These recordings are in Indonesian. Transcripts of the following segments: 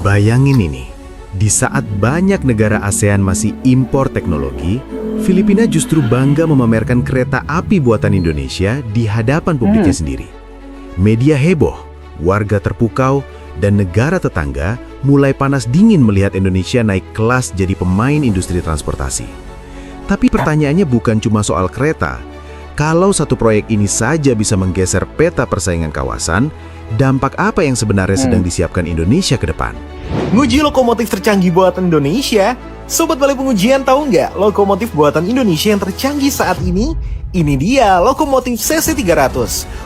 Bayangin ini, di saat banyak negara ASEAN masih impor teknologi, Filipina justru bangga memamerkan kereta api buatan Indonesia di hadapan publiknya sendiri. Media heboh, warga terpukau, dan negara tetangga mulai panas dingin melihat Indonesia naik kelas jadi pemain industri transportasi. Tapi pertanyaannya bukan cuma soal kereta. Kalau satu proyek ini saja bisa menggeser peta persaingan kawasan, dampak apa yang sebenarnya sedang disiapkan Indonesia ke depan? Nguji lokomotif tercanggih buatan Indonesia? Sobat Balai Pengujian tahu nggak lokomotif buatan Indonesia yang tercanggih saat ini? Ini dia lokomotif CC300.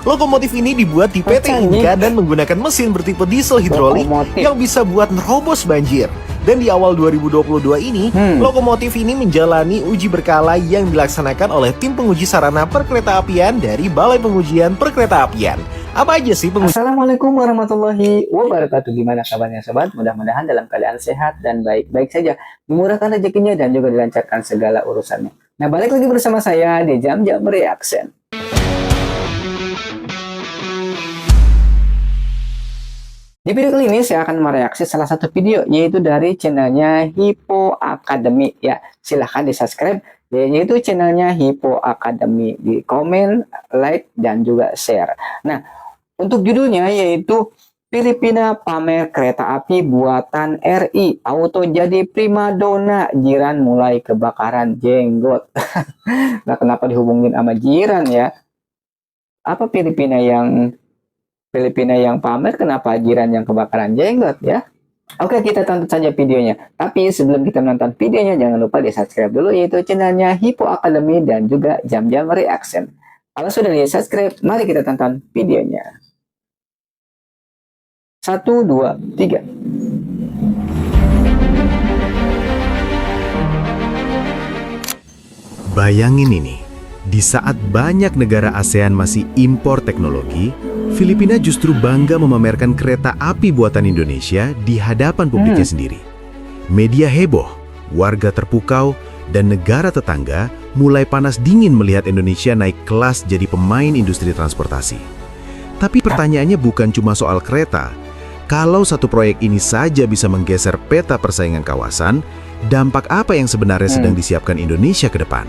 Lokomotif ini dibuat di PT Inka dan menggunakan mesin bertipe diesel hidrolik yang bisa buat nerobos banjir. Dan di awal 2022 ini, lokomotif ini menjalani uji berkala yang dilaksanakan oleh tim penguji sarana perkeretaapian dari Balai Pengujian Perkeretaapian. Apa aja sih penguji? Assalamualaikum warahmatullahi wabarakatuh. Gimana kabarnya sobat? Mudah-mudahan dalam keadaan sehat dan baik-baik saja, dimurahkan rezekinya dan juga dilancarkan segala urusannya. Nah, balik lagi bersama saya di Jam-Jam Reaction. Di video kali ini saya akan mereaksi salah satu video, yaitu dari channelnya Hippo Academy. Ya, silahkan di subscribe, yaitu channelnya Hippo Academy. Di komen, like, dan juga share. Nah, untuk judulnya yaitu Filipina pamer kereta api buatan RI, auto jadi primadona, jiran mulai kebakaran jenggot. Nah, kenapa dihubungin sama jiran ya? Apa Filipina yang pamer, kenapa jiran yang kebakaran jenggot ya? Oke, kita tonton saja videonya. Tapi sebelum kita nonton videonya, jangan lupa di subscribe dulu, yaitu channelnya Hippo Academy dan juga Jam-Jam Reaction. Kalau sudah di subscribe, mari kita tonton videonya. 1, 2, 3. Bayangin ini, di saat banyak negara ASEAN masih impor teknologi, Filipina justru bangga memamerkan kereta api buatan Indonesia di hadapan publiknya sendiri. Media heboh, warga terpukau, dan negara tetangga mulai panas dingin melihat Indonesia naik kelas jadi pemain industri transportasi. Tapi pertanyaannya bukan cuma soal kereta. Kalau satu proyek ini saja bisa menggeser peta persaingan kawasan, dampak apa yang sebenarnya sedang disiapkan Indonesia ke depan?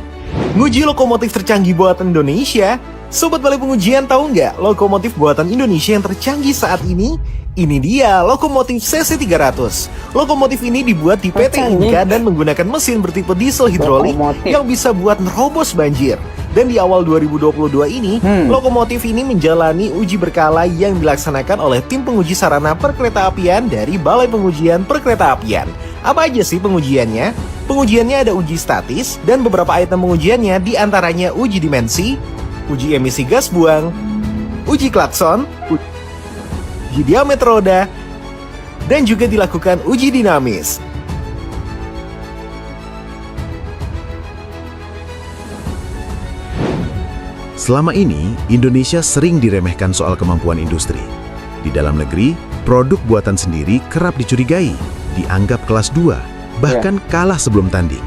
Nguji lokomotif tercanggih buatan Indonesia? Sobat Balai Pengujian tahu nggak lokomotif buatan Indonesia yang tercanggih saat ini? Ini dia lokomotif CC300. Lokomotif ini dibuat di PT Inka dan menggunakan mesin bertipe diesel hidrolik yang bisa buat nerobos banjir. Dan di awal 2022 ini, lokomotif ini menjalani uji berkala yang dilaksanakan oleh tim penguji sarana perkeretaapian dari Balai Pengujian Perkeretaapian. Apa aja sih pengujiannya? Pengujiannya ada uji statis dan beberapa item pengujiannya diantaranya uji dimensi, uji emisi gas buang, uji klakson, uji diameter roda, dan juga dilakukan uji dinamis. Selama ini, Indonesia sering diremehkan soal kemampuan industri. Di dalam negeri, produk buatan sendiri kerap dicurigai, dianggap kelas 2, bahkan kalah sebelum tanding.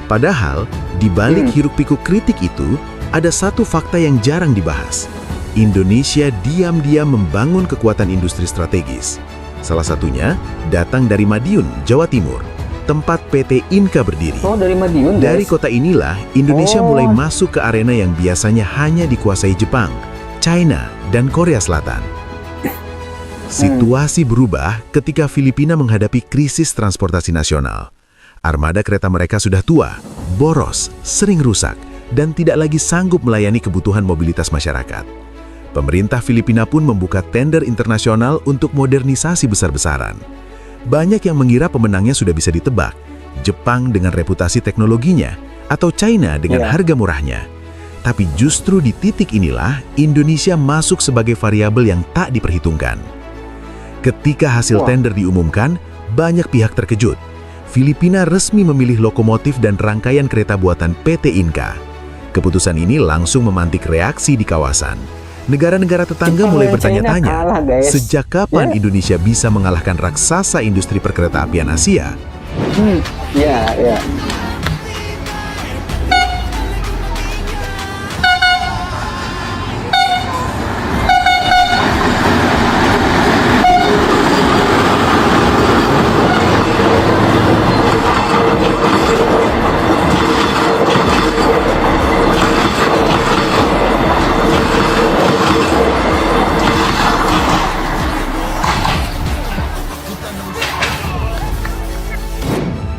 Padahal, di balik hiruk-pikuk kritik itu, ada satu fakta yang jarang dibahas. Indonesia diam-diam membangun kekuatan industri strategis. Salah satunya datang dari Madiun, Jawa Timur, tempat PT Inka berdiri. Oh, dari Madiun, guys. Dari kota inilah, Indonesia mulai masuk ke arena yang biasanya hanya dikuasai Jepang, China, dan Korea Selatan. Situasi berubah ketika Filipina menghadapi krisis transportasi nasional. Armada kereta mereka sudah tua, boros, sering rusak, dan tidak lagi sanggup melayani kebutuhan mobilitas masyarakat. Pemerintah Filipina pun membuka tender internasional untuk modernisasi besar-besaran. Banyak yang mengira pemenangnya sudah bisa ditebak, Jepang dengan reputasi teknologinya, atau China dengan harga murahnya. Tapi justru di titik inilah, Indonesia masuk sebagai variabel yang tak diperhitungkan. Ketika hasil tender diumumkan, banyak pihak terkejut. Filipina resmi memilih lokomotif dan rangkaian kereta buatan PT Inka. Keputusan ini langsung memantik reaksi di kawasan. Negara-negara tetangga mulai bertanya-tanya, sejak kapan Indonesia bisa mengalahkan raksasa industri perkeretaapian Asia? Ya.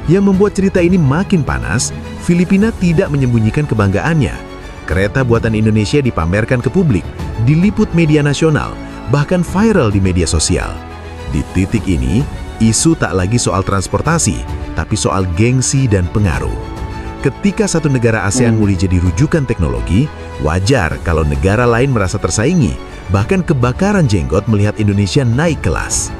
Yang membuat cerita ini makin panas, Filipina tidak menyembunyikan kebanggaannya. Kereta buatan Indonesia dipamerkan ke publik, diliput media nasional, bahkan viral di media sosial. Di titik ini, isu tak lagi soal transportasi, tapi soal gengsi dan pengaruh. Ketika satu negara ASEAN mulai jadi rujukan teknologi, wajar kalau negara lain merasa tersaingi, bahkan kebakaran jenggot melihat Indonesia naik kelas.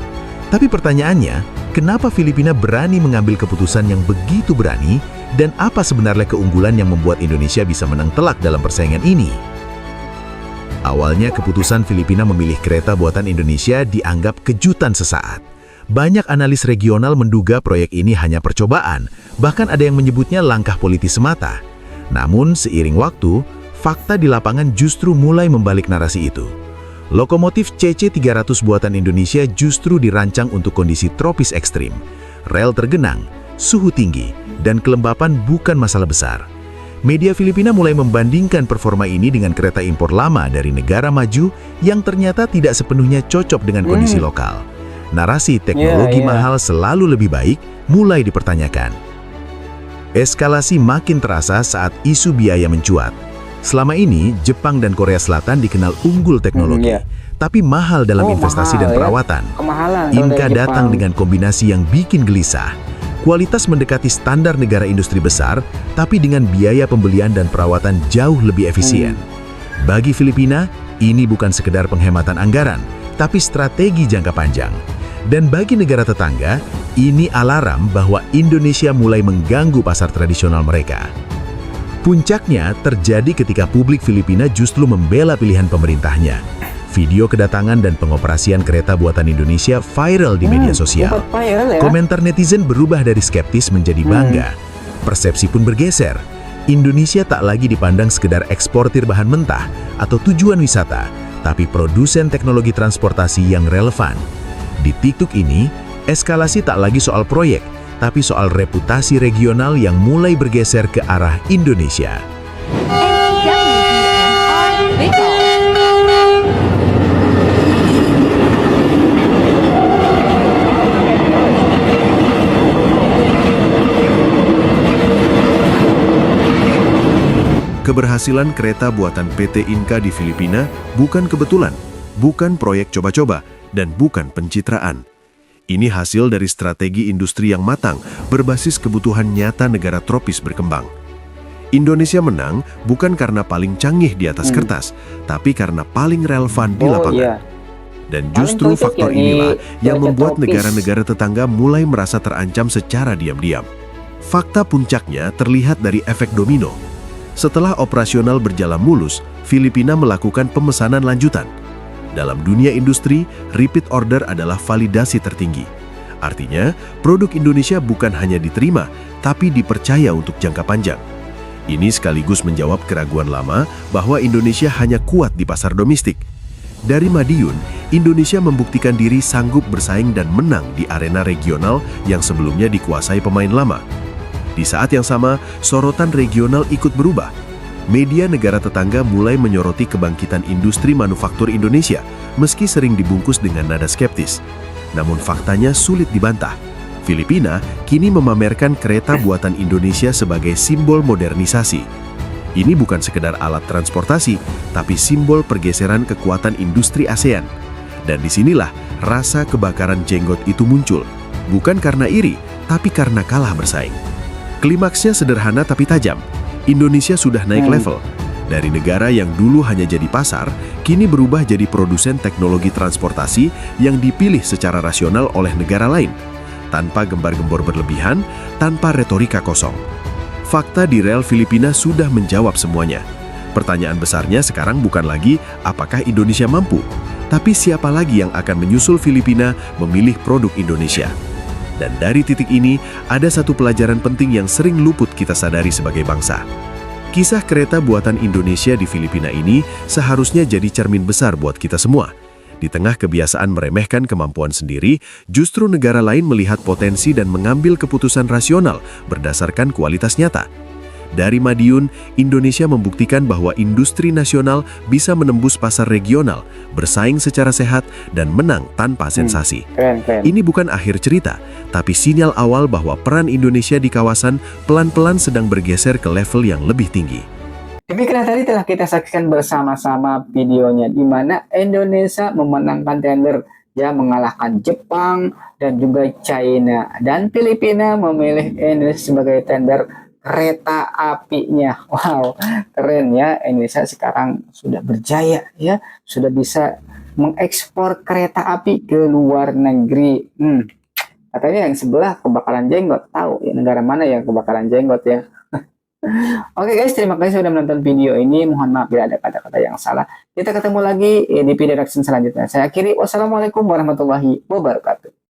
Tapi pertanyaannya, kenapa Filipina berani mengambil keputusan yang begitu berani, dan apa sebenarnya keunggulan yang membuat Indonesia bisa menang telak dalam persaingan ini? Awalnya keputusan Filipina memilih kereta buatan Indonesia dianggap kejutan sesaat. Banyak analis regional menduga proyek ini hanya percobaan, bahkan ada yang menyebutnya langkah politis semata. Namun seiring waktu, fakta di lapangan justru mulai membalik narasi itu. Lokomotif CC300 buatan Indonesia justru dirancang untuk kondisi tropis ekstrim. Rel tergenang, suhu tinggi, dan kelembapan bukan masalah besar. Media Filipina mulai membandingkan performa ini dengan kereta impor lama dari negara maju yang ternyata tidak sepenuhnya cocok dengan kondisi lokal. Narasi teknologi mahal selalu lebih baik mulai dipertanyakan. Eskalasi makin terasa saat isu biaya mencuat. Selama ini, Jepang dan Korea Selatan dikenal unggul teknologi, tapi mahal dalam investasi dan perawatan. Inka datang dengan kombinasi yang bikin gelisah. Kualitas mendekati standar negara industri besar, tapi dengan biaya pembelian dan perawatan jauh lebih efisien. Bagi Filipina, ini bukan sekedar penghematan anggaran, tapi strategi jangka panjang. Dan bagi negara tetangga, ini alarm bahwa Indonesia mulai mengganggu pasar tradisional mereka. Puncaknya terjadi ketika publik Filipina justru membela pilihan pemerintahnya. Video kedatangan dan pengoperasian kereta buatan Indonesia viral di media sosial. Komentar netizen berubah dari skeptis menjadi bangga. Persepsi pun bergeser. Indonesia tak lagi dipandang sekedar eksportir bahan mentah atau tujuan wisata, tapi produsen teknologi transportasi yang relevan. Di titik ini, eskalasi tak lagi soal proyek, tapi soal reputasi regional yang mulai bergeser ke arah Indonesia. Keberhasilan kereta buatan PT Inka di Filipina bukan kebetulan, bukan proyek coba-coba, dan bukan pencitraan. Ini hasil dari strategi industri yang matang berbasis kebutuhan nyata negara tropis berkembang. Indonesia menang bukan karena paling canggih di atas kertas, tapi karena paling relevan di lapangan. Dan justru faktor inilah yang membuat negara-negara tetangga mulai merasa terancam secara diam-diam. Fakta puncaknya terlihat dari efek domino. Setelah operasional berjalan mulus, Filipina melakukan pemesanan lanjutan. Dalam dunia industri, repeat order adalah validasi tertinggi. Artinya, produk Indonesia bukan hanya diterima, tapi dipercaya untuk jangka panjang. Ini sekaligus menjawab keraguan lama bahwa Indonesia hanya kuat di pasar domestik. Dari Madiun, Indonesia membuktikan diri sanggup bersaing dan menang di arena regional yang sebelumnya dikuasai pemain lama. Di saat yang sama, sorotan regional ikut berubah. Media negara tetangga mulai menyoroti kebangkitan industri manufaktur Indonesia, meski sering dibungkus dengan nada skeptis. Namun faktanya sulit dibantah. Filipina kini memamerkan kereta buatan Indonesia sebagai simbol modernisasi. Ini bukan sekedar alat transportasi, tapi simbol pergeseran kekuatan industri ASEAN. Dan disinilah rasa kebakaran jenggot itu muncul. Bukan karena iri, tapi karena kalah bersaing. Klimaksnya sederhana tapi tajam. Indonesia sudah naik level. Dari negara yang dulu hanya jadi pasar, kini berubah jadi produsen teknologi transportasi yang dipilih secara rasional oleh negara lain. Tanpa gembar-gembor berlebihan, tanpa retorika kosong. Fakta di rel Filipina sudah menjawab semuanya. Pertanyaan besarnya sekarang bukan lagi apakah Indonesia mampu, tapi siapa lagi yang akan menyusul Filipina memilih produk Indonesia. Dan dari titik ini, ada satu pelajaran penting yang sering luput kita sadari sebagai bangsa. Kisah kereta buatan Indonesia di Filipina ini seharusnya jadi cermin besar buat kita semua. Di tengah kebiasaan meremehkan kemampuan sendiri, justru negara lain melihat potensi dan mengambil keputusan rasional berdasarkan kualitas nyata. Dari Madiun, Indonesia membuktikan bahwa industri nasional bisa menembus pasar regional, bersaing secara sehat, dan menang tanpa sensasi. Keren, keren. Ini bukan akhir cerita, tapi sinyal awal bahwa peran Indonesia di kawasan pelan-pelan sedang bergeser ke level yang lebih tinggi. Demikian tadi telah kita saksikan bersama-sama videonya di mana Indonesia memenangkan tender ya, mengalahkan Jepang dan juga China, dan Filipina memilih Indonesia sebagai tender kereta apinya. Wow, keren ya, Indonesia sekarang sudah berjaya ya, sudah bisa mengekspor kereta api ke luar negeri. Katanya yang sebelah kebakaran jenggot, tahu ya negara mana yang kebakaran jenggot ya. Oke guys, terima kasih sudah menonton video ini. Mohon maaf bila ada kata-kata yang salah. Kita ketemu lagi di video reaction selanjutnya. Saya akhiri. Wassalamualaikum warahmatullahi wabarakatuh.